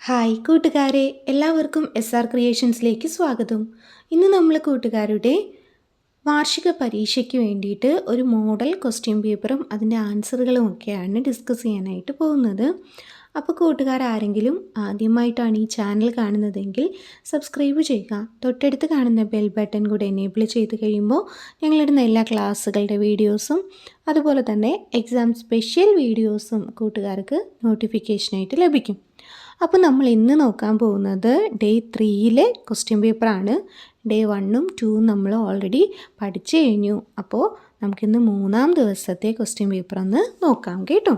Hi കൂട്ടുകാരെ, എല്ലാവർക്കും SR ക്രിയേഷൻസിലേക്ക് സ്വാഗതം. ഇന്ന് നമ്മൾ കൂട്ടുകാരുടെ വാർഷിക പരീക്ഷയ്ക്ക് വേണ്ടിയിട്ട് ഒരു മോഡൽ ക്വസ്റ്റ്യൻ പേപ്പറും അതിൻ്റെ ആൻസറുകളും ഒക്കെയാണ് ഡിസ്കസ് ചെയ്യാനായിട്ട് പോകുന്നത്. അപ്പോൾ കൂട്ടുകാരാരെങ്കിലും ആദ്യമായിട്ടാണ് ഈ ചാനൽ കാണുന്നതെങ്കിൽ സബ്സ്ക്രൈബ് ചെയ്യുക. തൊട്ടടുത്ത് കാണുന്ന ബെൽ ബട്ടൺ കൂടെ എനേബിൾ ചെയ്ത് കഴിയുമ്പോൾ ഞങ്ങളിടുന്ന എല്ലാ ക്ലാസ്സുകളുടെ വീഡിയോസും അതുപോലെ തന്നെ എക്സാം സ്പെഷ്യൽ വീഡിയോസും കൂട്ടുകാർക്ക് നോട്ടിഫിക്കേഷനായിട്ട് ലഭിക്കും. അപ്പോൾ നമ്മൾ ഇന്ന് നോക്കാൻ പോകുന്നത് ഡേ 3യിലെ ക്വസ്റ്റ്യൻ പേപ്പറാണ്. ഡേ 1ഉം 2ഉം നമ്മൾ ഓൾറെഡി പഠിച്ചു കഴിഞ്ഞു. അപ്പോൾ നമുക്കിന്ന് 3ാം ദിവസത്തെ ക്വസ്റ്റ്യൻ പേപ്പർ ഒന്ന് നോക്കാം കേട്ടോ.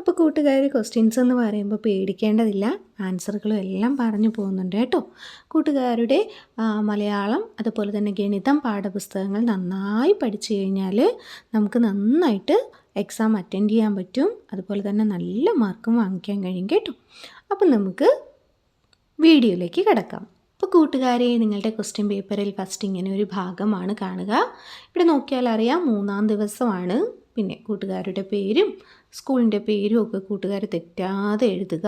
അപ്പോൾ കൂട്ടുകാർ ക്വസ്റ്റ്യൻസ് എന്ന് പറയുമ്പോൾ പേടിക്കേണ്ടതില്ല, ആൻസറുകളും എല്ലാം പറഞ്ഞു പോകുന്നുണ്ട് കേട്ടോ. കൂട്ടുകാരുടെ മലയാളം അതുപോലെ തന്നെ ഗണിതം പാഠപുസ്തകങ്ങൾ നന്നായി പഠിച്ചു കഴിഞ്ഞാൽ നമുക്ക് നന്നായിട്ട് എക്സാം അറ്റൻഡ് ചെയ്യാൻ പറ്റും. അതുപോലെ തന്നെ നല്ല മാർക്കും വാങ്ങിക്കാൻ കഴിയും കേട്ടോ. അപ്പം നമുക്ക് വീഡിയോയിലേക്ക് കിടക്കാം. അപ്പോൾ കൂട്ടുകാരെ, നിങ്ങളുടെ ക്വസ്റ്റ്യൻ പേപ്പറിൽ ഫസ്റ്റ് ഇങ്ങനെ ഒരു ഭാഗമാണ് കാണുക. ഇവിടെ നോക്കിയാൽ അറിയാം 3ാം ദിവസമാണ്. പിന്നെ കൂട്ടുകാരുടെ പേരും സ്കൂളിൻ്റെ പേരും ഒക്കെ കൂട്ടുകാർ തെറ്റാതെ എഴുതുക.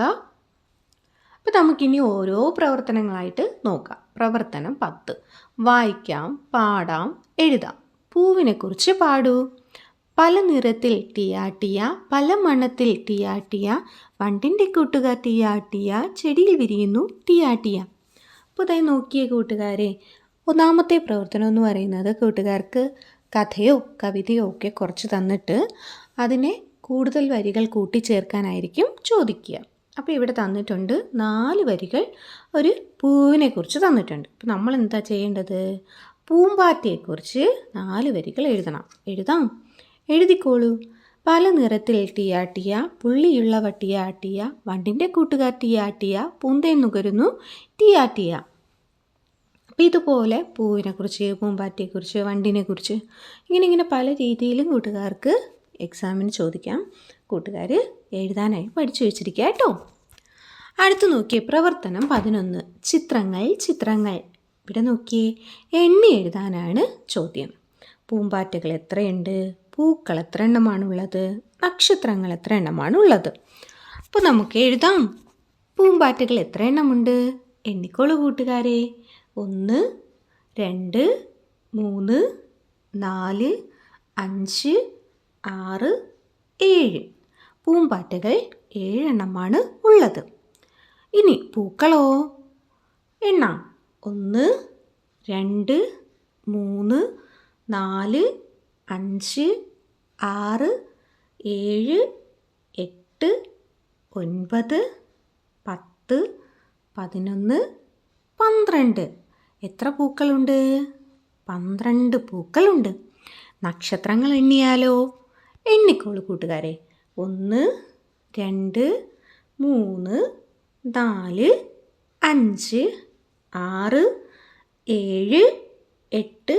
അപ്പോൾ നമുക്കിനി ഓരോ പ്രവർത്തനങ്ങളായിട്ട് നോക്കാം. പ്രവർത്തനം 10, വായിക്കാം, പാടാം, എഴുതാം. പൂവിനെക്കുറിച്ച് പാടൂ. പല നിറത്തിൽ ടിയാട്ടിയ, പല മണത്തിൽ ടിയാട്ടിയ, വണ്ടിൻ്റെ കൂട്ടുകാർ ടിയാട്ടിയ, ചെടിയിൽ വിരിയുന്നു ടിയാട്ടിയ. അപ്പോൾ ഇതായി നോക്കിയേ കൂട്ടുകാരെ, ഒന്നാമത്തെ പ്രവർത്തനം എന്ന് പറയുന്നത് കൂട്ടുകാർക്ക് കഥയോ കവിതയോ ഒക്കെ കുറച്ച് തന്നിട്ട് അതിനെ കൂടുതൽ വരികൾ കൂട്ടിച്ചേർക്കാനായിരിക്കും ചോദിക്കുക. അപ്പോൾ ഇവിടെ തന്നിട്ടുണ്ട് 4 വരികൾ ഒരു പൂവിനെ കുറിച്ച് തന്നിട്ടുണ്ട്. അപ്പോൾ നമ്മൾ എന്താ ചെയ്യേണ്ടത്? പൂമ്പാറ്റയെക്കുറിച്ച് 4 വരികൾ എഴുതാം. എഴുതിക്കോളൂ. പല നിറത്തിൽ ടിയാട്ടിയ, പുള്ളിയുള്ളവ ടിയാട്ടിയ, വണ്ടിൻ്റെ കൂട്ടുകാർ ടിയാട്ടിയ, പൂന്തേൻ നുകരുന്നു ടിയാട്ടിയ. അപ്പോൾ ഇതുപോലെ പൂവിനെക്കുറിച്ച്, പൂമ്പാറ്റയെക്കുറിച്ച്, വണ്ടിനെക്കുറിച്ച് ഇങ്ങനെ പല രീതിയിലും കൂട്ടുകാർക്ക് എക്സാമിന് ചോദിക്കാം. കൂട്ടുകാർ എഴുതാനായി പഠിച്ചു വെച്ചിരിക്കുക കേട്ടോ. അടുത്ത് നോക്കിയേ പ്രവർത്തനം 11, ചിത്രങ്ങൾ. ഇവിടെ നോക്കിയേ, എണ്ണി എഴുതാനാണ് ചോദ്യം. പൂമ്പാറ്റകൾ എത്രയുണ്ട്? പൂക്കൾ എത്ര എണ്ണമാണുള്ളത്? നക്ഷത്രങ്ങൾ എത്ര എണ്ണമാണുള്ളത്? അപ്പോൾ നമുക്ക് എഴുതാം. പൂമ്പാറ്റകൾ എത്ര എണ്ണമുണ്ട്? എണ്ണിക്കോളൂ കൂട്ടുകാരെ. 1, 2, 3, 4, 5, 6, 7. പൂമ്പാറ്റകൾ 7 എണ്ണമാണ് ഉള്ളത്. ഇനി പൂക്കളോ? എണ്ണാം. 1, 2, 3, 4, 5, 6, 7, 8, 9, 10, 11, 12. എത്ര പൂക്കളുണ്ട്? 12 പൂക്കളുണ്ട്. നക്ഷത്രങ്ങൾ എണ്ണിയാലോ? എണ്ണിക്കോളൂ കൂട്ടുകാരെ. 1, 2, 3, 4, 5, 6, 7, 8,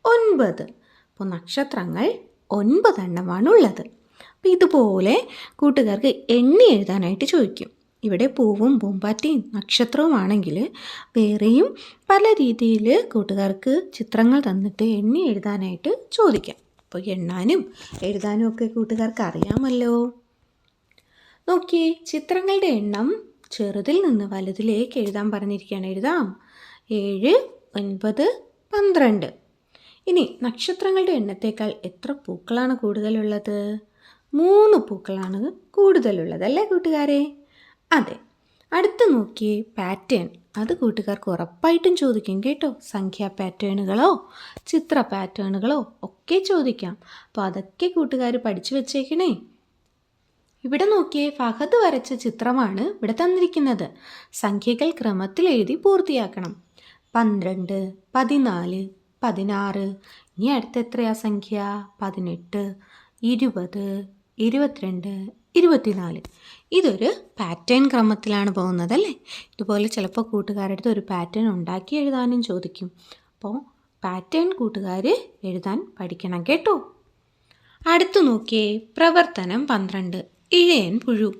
9. അപ്പോൾ നക്ഷത്രങ്ങൾ 9 എണ്ണമാണുള്ളത്. അപ്പോൾ ഇതുപോലെ കൂട്ടുകാർക്ക് എണ്ണി എഴുതാനായിട്ട് ചോദിക്കും. ഇവിടെ പൂവും പൂമ്പാറ്റയും നക്ഷത്രവുമാണെങ്കിൽ വേറെയും പല രീതിയിൽ കൂട്ടുകാർക്ക് ചിത്രങ്ങൾ തന്നിട്ട് എണ്ണി എഴുതാനായിട്ട് ചോദിക്കാം. അപ്പോൾ എണ്ണാനും എഴുതാനും ഒക്കെ കൂട്ടുകാർക്ക് അറിയാമല്ലോ. നോക്കിയേ, ചിത്രങ്ങളുടെ എണ്ണം ചെറുതിൽ നിന്ന് വലുതിലേക്ക് എഴുതാൻ പറഞ്ഞിരിക്കുകയാണ്. എഴുതാം. 7, 9, 12. ഇനി നക്ഷത്രങ്ങളുടെ എണ്ണത്തേക്കാൾ എത്ര പൂക്കളാണ് കൂടുതലുള്ളത്? 3 പൂക്കളാണ് കൂടുതലുള്ളത് അല്ലേ കൂട്ടുകാരെ? അതെ. അടുത്ത് നോക്കിയേ, പാറ്റേൺ. അത് കൂട്ടുകാർക്ക് ഉറപ്പായിട്ടും ചോദിക്കും കേട്ടോ. സംഖ്യാ പാറ്റേണുകളോ ചിത്ര പാറ്റേണുകളോ ഒക്കെ ചോദിക്കാം. അപ്പോൾ അതൊക്കെ കൂട്ടുകാർ പഠിച്ചു വെച്ചേക്കണേ. ഇവിടെ നോക്കിയേ, ഫഹദ് വരച്ച ചിത്രമാണ് ഇവിടെ തന്നിരിക്കുന്നത്. സംഖ്യകൾ ക്രമത്തിൽ എഴുതി പൂർത്തിയാക്കണം. 12, 14, 16. ഇനി അടുത്ത എത്രയാ സംഖ്യ? 18, 20, 22, 24. ഇതൊരു പാറ്റേൺ ക്രമത്തിലാണ് പോകുന്നതല്ലേ. ഇതുപോലെ ചിലപ്പോൾ കൂട്ടുകാരുടെ അടുത്ത് ഒരു പാറ്റേൺ ഉണ്ടാക്കി എഴുതാനും ചോദിക്കും. അപ്പോൾ പാറ്റേൺ കൂട്ടുകാർ എഴുതാൻ പഠിക്കണം കേട്ടോ. അടുത്ത് നോക്കിയേ, പ്രവർത്തനം 12, ഇഴയൻ പുഴു.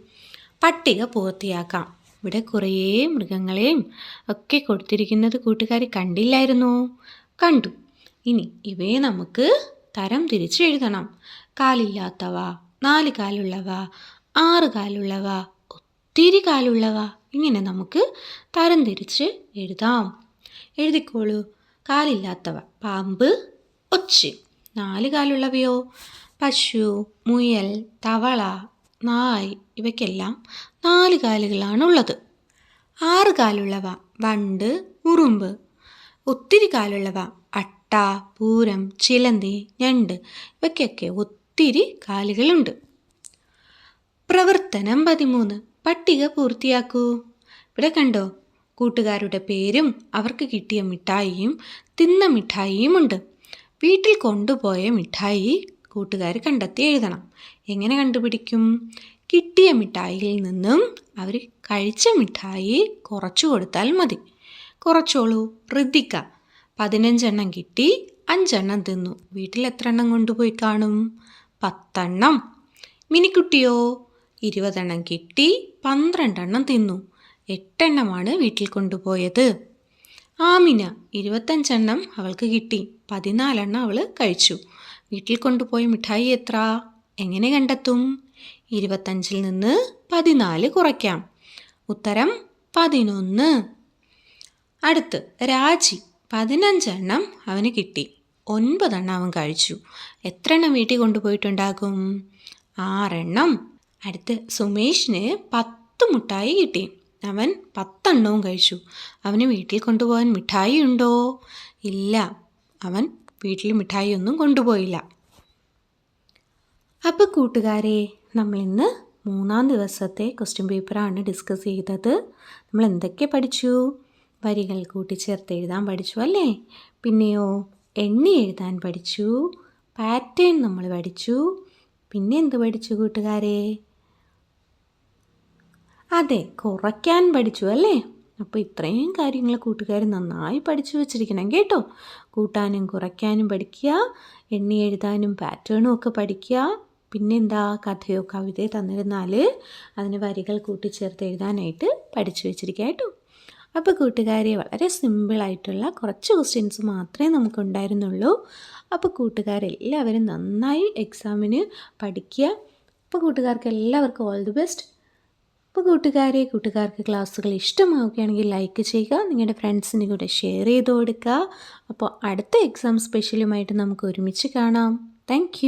പട്ടിക പൂർത്തിയാക്കാം. ഇവിടെ കുറേ മൃഗങ്ങളെയും ഒക്കെ കൊടുത്തിരിക്കുന്നത് കൂട്ടുകാർ കണ്ടില്ലായിരുന്നോ? കണ്ടു. ഇനി ഇവയെ നമുക്ക് തരം തിരിച്ച് എഴുതണം. കാലില്ലാത്തവ, 4 കാലുള്ളവ, 6 കാലുള്ളവ, ഒത്തിരി കാലുള്ളവ ഇങ്ങനെ നമുക്ക് തരംതിരിച്ച് എഴുതാം. എഴുതിക്കോളൂ. കാലില്ലാത്തവ പാമ്പ്, ഒച്ച്. 4 കാലുള്ളവയോ പശു, മുയൽ, തവള, നായ്. ഇവയ്ക്കെല്ലാം 4 കാലുകളാണുള്ളത്. 6 കാലുള്ളവ വണ്ട്, ഉറുമ്പ്. ഒത്തിരി കാലുള്ളവ അട്ട, പൂരം, ചിലന്തി, ഞണ്ട്. ഇവയ്ക്കൊക്കെ ഒത്തിരി കാലുകളുണ്ട്. പ്രവർത്തനം 13. പട്ടിക പൂർത്തിയാക്കൂ. ഇവിടെ കണ്ടോ, കൂട്ടുകാരുടെ പേരും അവർക്ക് കിട്ടിയ മിഠായിയും തിന്ന മിഠായിയുമുണ്ട്. വീട്ടിൽ കൊണ്ടുപോയ മിഠായി കൂട്ടുകാർ കണ്ടെത്തി എഴുതണം. എങ്ങനെ കണ്ടുപിടിക്കും? കിട്ടിയ മിഠായിയിൽ നിന്നും അവർ കഴിച്ച മിഠായി കുറച്ചു കൊടുത്താൽ മതി. കുറച്ചോളൂ. ഋതിക 15 എണ്ണം കിട്ടി, 5 എണ്ണം തിന്നു. വീട്ടിൽ എത്ര എണ്ണം കൊണ്ടുപോയി കാണും? 10 എണ്ണം. മിനിക്കുട്ടിയോ 20 എണ്ണം കിട്ടി, 12 എണ്ണം തിന്നു. 8 എണ്ണമാണ് വീട്ടിൽ കൊണ്ടുപോയത്. ആമിന 25 എണ്ണം അവൾക്ക് കിട്ടി, 14 എണ്ണം അവൾ കഴിച്ചു. വീട്ടിൽ കൊണ്ടുപോയ മിഠായി എത്ര? എങ്ങനെ കണ്ടെത്തും? 25-ൽ നിന്ന് 14 കുറയ്ക്കാം. ഉത്തരം 11. അടുത്ത് രാജി 15 എണ്ണം അവന് കിട്ടി, 9 എണ്ണം അവൻ കഴിച്ചു. എത്ര എണ്ണം വീട്ടിൽ കൊണ്ടുപോയിട്ടുണ്ടാകും? 6 എണ്ണം. അടുത്ത് സുമേഷിന് 10 മുട്ടായി കിട്ടി, അവൻ 10 എണ്ണവും കഴിച്ചു. അവന് വീട്ടിൽ കൊണ്ടുപോകാൻ മിഠായി ഉണ്ടോ? ഇല്ല, അവൻ വീട്ടിൽ മിഠായി ഒന്നും കൊണ്ടുപോയില്ല. അപ്പോൾ കൂട്ടുകാരെ, നമ്മളിന്ന് 3-ാം ദിവസത്തെ ക്വസ്റ്റ്യൻ പേപ്പറാണ് ഡിസ്കസ് ചെയ്തത്. നമ്മൾ എന്തൊക്കെ പഠിച്ചു? വരികൾ കൂട്ടിച്ചേർത്ത് എഴുതാൻ പഠിച്ചു അല്ലേ? പിന്നെയോ എണ്ണി എഴുതാൻ പഠിച്ചു, പാറ്റേൺ നമ്മൾ പഠിച്ചു. പിന്നെ എന്ത് പഠിച്ചു കൂട്ടുകാരെ? അതെ, കുറയ്ക്കാൻ പഠിച്ചു അല്ലേ? അപ്പോൾ ഇത്രയും കാര്യങ്ങൾ കൂട്ടുകാർ നന്നായി പഠിച്ചു വച്ചിരിക്കണം കേട്ടോ. കൂട്ടാനും കുറയ്ക്കാനും പഠിക്കുക, എണ്ണി എഴുതാനും പാറ്റേണും ഒക്കെ പഠിക്കുക. പിന്നെന്താ, കഥയോ കവിതയോ തന്നിരുന്നാൽ അതിന് വരികൾ കൂട്ടിച്ചേർത്ത് എഴുതാനായിട്ട് പഠിച്ചു വെച്ചിരിക്കുക കേട്ടോ. അപ്പോൾ കൂട്ടുകാരെ, വളരെ സിമ്പിളായിട്ടുള്ള കുറച്ച് ക്വസ്റ്റ്യൻസ് മാത്രമേ നമുക്കുണ്ടായിരുന്നുള്ളൂ. അപ്പോൾ കൂട്ടുകാരെല്ലാവരും നന്നായി എക്സാമിന് പഠിക്കുക. അപ്പോൾ കൂട്ടുകാർക്ക് എല്ലാവർക്കും ഓൾ ദി ബെസ്റ്റ്. അപ്പോൾ കൂട്ടുകാർക്ക് ക്ലാസ്സുകൾ ഇഷ്ടമാവുകയാണെങ്കിൽ ലൈക്ക് ചെയ്യുക, നിങ്ങളുടെ ഫ്രണ്ട്സിന് കൂടെ ഷെയർ ചെയ്ത് കൊടുക്കുക. അപ്പോൾ അടുത്ത എക്സാം സ്പെഷ്യലുമായിട്ട് നമുക്ക് ഒരുമിച്ച് കാണാം. താങ്ക്